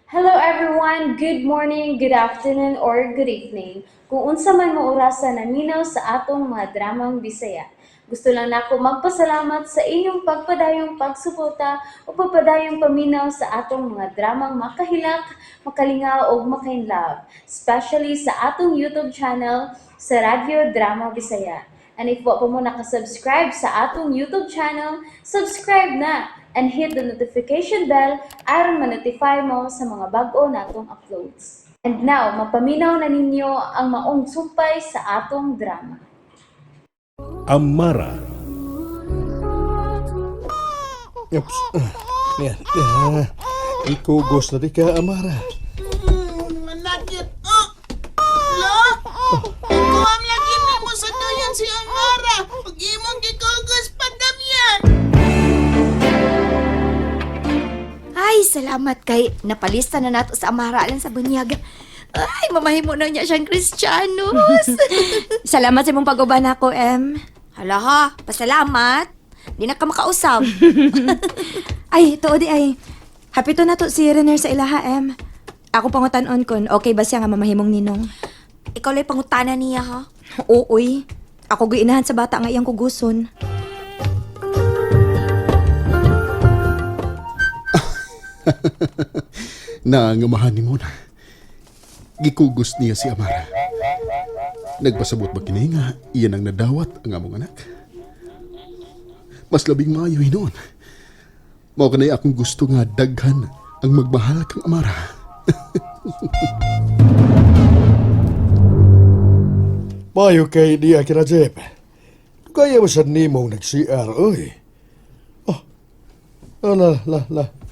Hello everyone, good morning, good afternoon, or good evening. Kung unsa man mo orasan naminaw sa atong mga dramang Bisaya. Gusto lang nako magpasalamat sa inyong pagpadayong pagsuporta o pagpadayong paminaw sa atong mga dramang makahilak, makalingaw o makainlove, especially sa atong YouTube channel sa Radyo Drama Bisaya. And if wa pa mo nakasubscribe sa atong YouTube channel, subscribe na and hit the notification bell aron ma-notify mo sa mga bag-o natong uploads. And now, mapaminaw na ninyo ang maong sumpay sa atong drama. Amara. Yaps. Yan. Ikugos na di ka, Amara. Manakit. Lo? Ikuam lagi ni mo sa dayan si Amara. Pag imong gikugos pandamyan. Ay, salamat kay napalista na nato sa Amara lang sa bunyag. Ay, mamahimo na niya siyang Kristiyanos. Salamat sa imong pag-uban ako, Em. Hala ha, pasalamat. Di na ka makausap. Ay, tuod ay. Hapito na to si Renner sa ilaha, Em. Ako pangutanon kon, okay ba siya nga mamahimong ninong? Ikaw lay pangutana niya ha. Uy. Ako giinahan sa bata nga iyang kuguson. Nangamahan ni mo na. Gikugos niya si Amara. Nagpasabot ba kini nga iyan ang nadawat ang among anak? Mas labing maayo hinon. Mao kanay akong gusto nga daghan ang magmahal kang Amara. Mayo kay diya kira Jeb. Kaya mo sa nimong nag-CR, oy.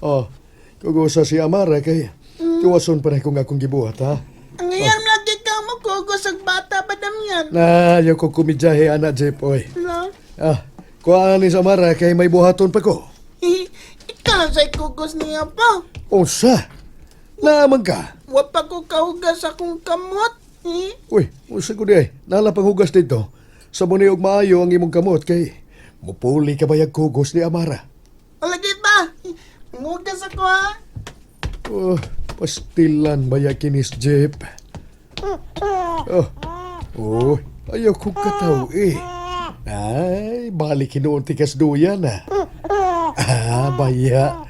Oh, kugusa si Amara kay tuwason pa rin kung akong gibuhat, ha? Ngayon lagi ka magkugos ang bata padamyan. Na, ayaw ko kumidyahe, anak Jeb, oy. Lo? Kuhaan ni sa Amara kay may buhaton pa ko. Ikaw sa ikugos niya pa. Unsa? Lamang ka. Wa pa ko kahugas akong kamot. Uy, unsa ko di ay. Nala pang hugas dito. Sa muni og maayo ang imong kamot kay mupuli ka bayag kugos ni Amara. Lagi ba? Ngugas ako ha. Oh, pastilan bayag kinis Jeb. Ayaw kong kataw eh. Ay, balik hinoon tikas duyan ah. Baya.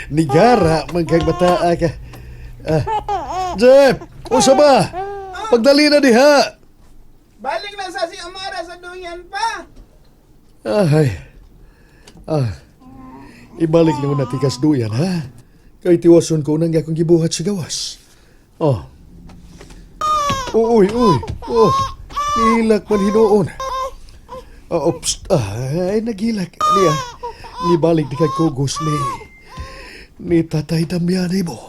Nigara, magkag bataa ka. Jeb, unsa ba? Pagdali na diha. Balik na sa si Amara sa duyan pa. Ibalik na mo na tikas duyan, ha? Kay tiwason ko nang akong gibuhat sa gawas. Uy. Nihilak man hinoon. Nagilak. Niya, nibalik di kay kugos ni Tatay Damianay mo.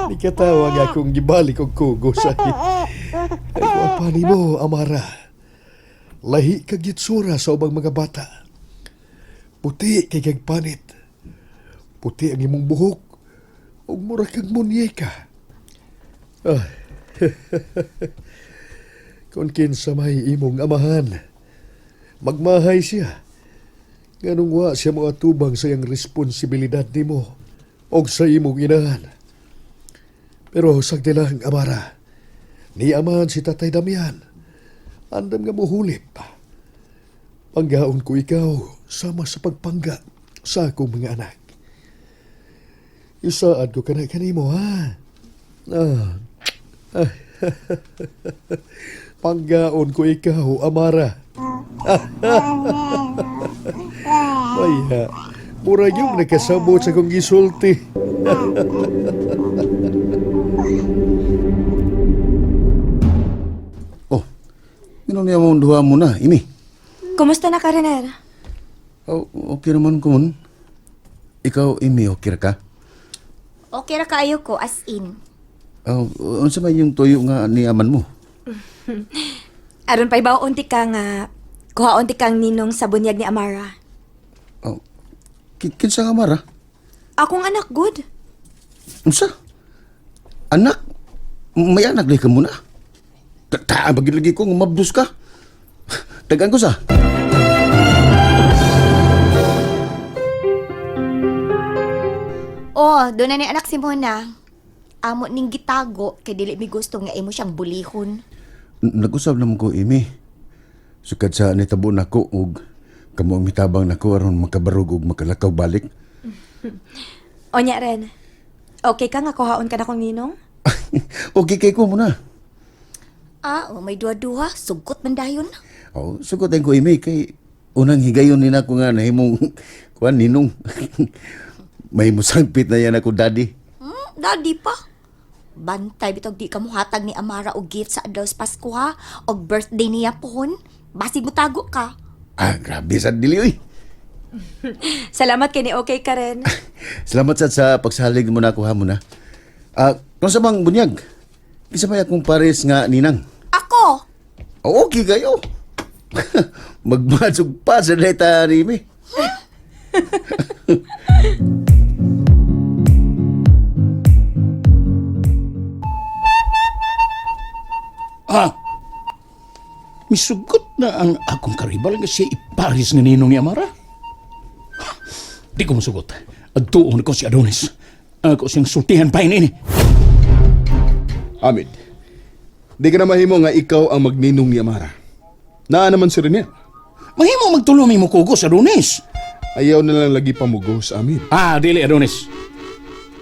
Ni katawa nga akong gibalik og kugos ay kuapani mo, Amara. Lahi kag gitsura sa ubang mga bata. Puti kay kag panit. Puti ang imong buhok. Ug mura kag munyeka. Kung kinsa may imong amahan, magmahay siya. Ganong wa siya mga tubang sa iyang responsibilidad nimo og sa imong inahan. Pero sagdi lang, Amara, ni amahan si Tatay Damian. Andam nga muhulip. Panggaon ko ikaw sama sa pagpangga sa akong mga anak. Isaad ko kanimo, ha? Panggaon ko ikaw, Amara. Maya, mura yung nakasabot sa kong gisulti. Minun niya mong duha mo na, Imi. Kumusta na ka, Renner? Okay naman ko mun. Ikaw, Imi, okay ka? Okay ra kaayo ko as in. Unsa man yung tuyo nga ni aman mo? Aron pa ibaw unti ka nga, kuha unti kang ninong sa bunyag ni Amara. Kinsa nga Mara? Akong anak, good. Unsa? Anak? May anak lagi ka muna? Bagilagi ko, mabdus ka. Tagaan ko sa. Oh, doon na ni anak si Mona. Amo ning gitago kay dili mi gusto nga imo siyang bulihon. Nag-usab naman ko, Imi. Sukad sa nitabo nako og kamo ang mitabang nako aron makabarog og makalakaw balik. Onya ren. Okay ka nga kuhaon ka na kong ninong? Okay kay ko muna. May duha-duha, sugot man dayon. Oh, sugot ko, Imi, kay unang higayon ni nako nga nahimong kuan ninong. May musangpit na yan ako, daddy. Daddy pa. Bantay bitog di ka muhatag ni Amara og gift sa adlaw sa Pasko ha, og birthday niya pohon. Basi mo tago ka. Grabe sa dili, uy. Salamat kay ni okay ka ren. Salamat sa pagsalig mo na ako, ha, muna. Kung sa bang bunyag, isa ba akong pares nga ninang? Ako! Okay kayo. Magmasog pa sa data, Rimi. Misugot na ang akong karibal nga siya iparis nga ninong ni Amara. Di ko masugot. Agtuon ko si Adonis. Ako siyang sultihan pa ini. Amid, di ka na mahimo nga ikaw ang magninong ni Amara. Naa naman si Renier. Mahimo magtulong mo kugos, Adonis. Ayaw na lang lagi pamugos, Amid. Dili, Adonis.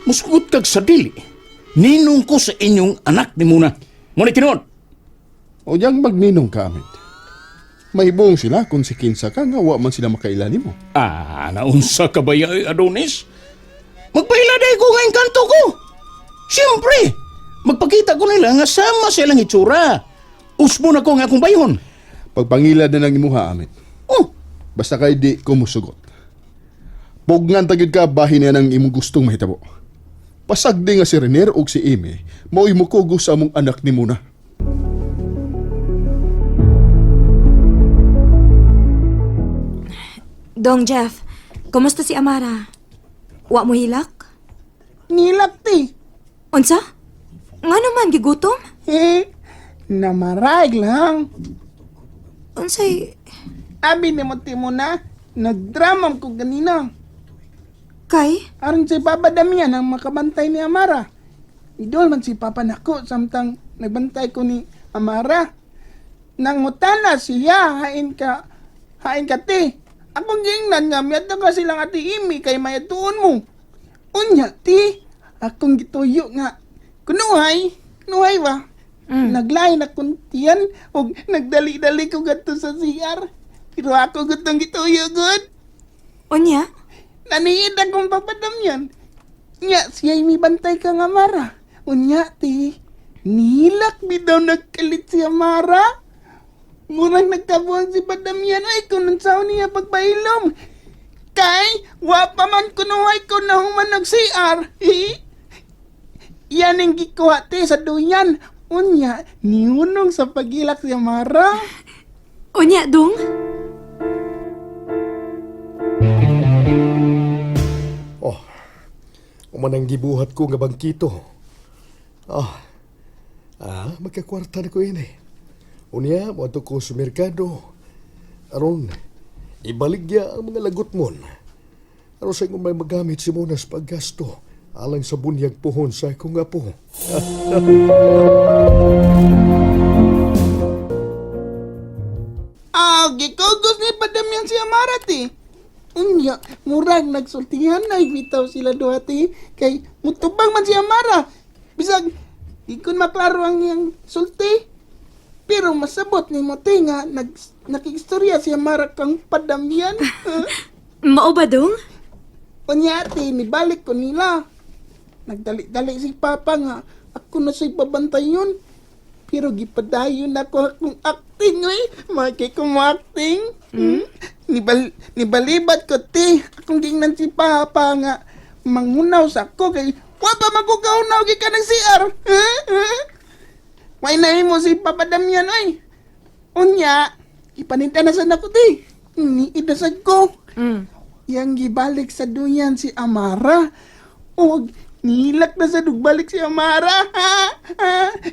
Musugot kag sa dili. Ninong ko sa inyong anak ni Muna. Ngunit tinuod. O diyang magninong ka, Amid. Mahibong sila kung si Kinsa ka nga wa man sila makailani mo. Naunsa ka ba ya, Adonis? Magpailaday ko nga yung kanto ko. Siyempre, magpakita ko nila nga sama silang itsura. Usmo na ko nga akong bayon. Pagpangilad na ng imuha, Amid. Oh, Basta kay di ko musugot. Pugngan tagid ka bahin na ng imong gustong mahitabo. Pasagdi nga si Renier o si Amy, mao'y mukugo sa among anak ni Muna. Dong Jeff, kumusta si Amara? Wa mo hilak? Nilak ti. Unsa? Nga naman, gigutom? Namarag lang. Unsay, Abi ni mo ti mo na, nagdramam ko ganina. kay? Aron si Papa Damian ang makabantay ni Amara. Idol man si Papa nako samtang nagbantay ko ni Amara. Nang mutana siya, hain ka ti. Akong gingnan nga, miyata ka silang ati Imi kay mayatuon mo. Unya ti, akong gituyo nga. Kunuhay ba? Naglain akong tiyan o nagdali-dali ko gato sa CR. Pero ako gutong gituyo good. Unya? Naniid akong papadam yan. Nya, siya'y may bantay ka nga, Mara. Unya, ti, nilak daw nagkalit si Amara. Murang nagkabuhan si Padam yan ay kung nang niya pagpailom. Kay, wapa man kunuhay ko na human nag-CR. Yan ang gikuha, ti, sa duyan. Unya, niunong sa pagilak si Amara. Unya, Dong? Umanang gibuhat ko nga bangkito. Magkakwarta na ko ini. Unya, mo ko sa merkado. Aron, ibaligya ang mga lagot mon. Aron sa may magamit si Muna sa paggasto. Alang sa bunyag pohon sa akong apo. Gikogos ni Padam yan si Amara, ti. Unya, murag nagsultihan na bitaw sila duhati kay mutubang man si Amara. Bisag, di ko maklaro ang iyang sulti. Pero masabot ni mo nga nakikistorya si Amara kang Padamyan. Mao ba, Dong? Unya ate, nibalik ko nila. Nagdali-dali si Papa nga ako na siya'y babantay yun. Pero gipadayon ako akong acting, Maki ko mo acting. Nibalibat ko, ti. Akong gingnan si Papa nga mangunaw sa ako kay wapa magugaunaw ka ng CR. May nahimo si Papa Damian, ay. Unya, ipaninta na sa nako, ti. Niidasag ko. Yang gibalik sa duyan si Amara. O, nilak na sa dugbalik si Amara.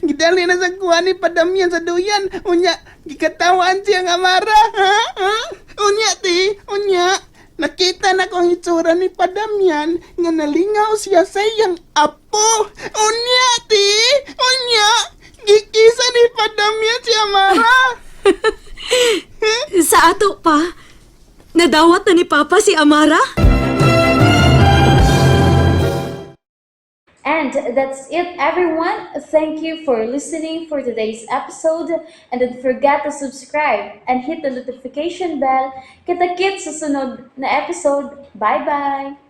Gidali na sa kuha ni Padamyan sa duyan. Unya, gikatawaan siyang Amara. Unya, ti. Unya, nakita na ko ang itsura ni Padamyan nga nalingaw siya sa iyang apo. Unya, ti! Unya! Gikisa ni Padamyan si Amara! Sa ato pa, nadawat na ni Papa si Amara? And that's it, everyone. Thank you for listening for today's episode. And don't forget to subscribe and hit the notification bell. Kita-kits sa sunod na episode. Bye-bye!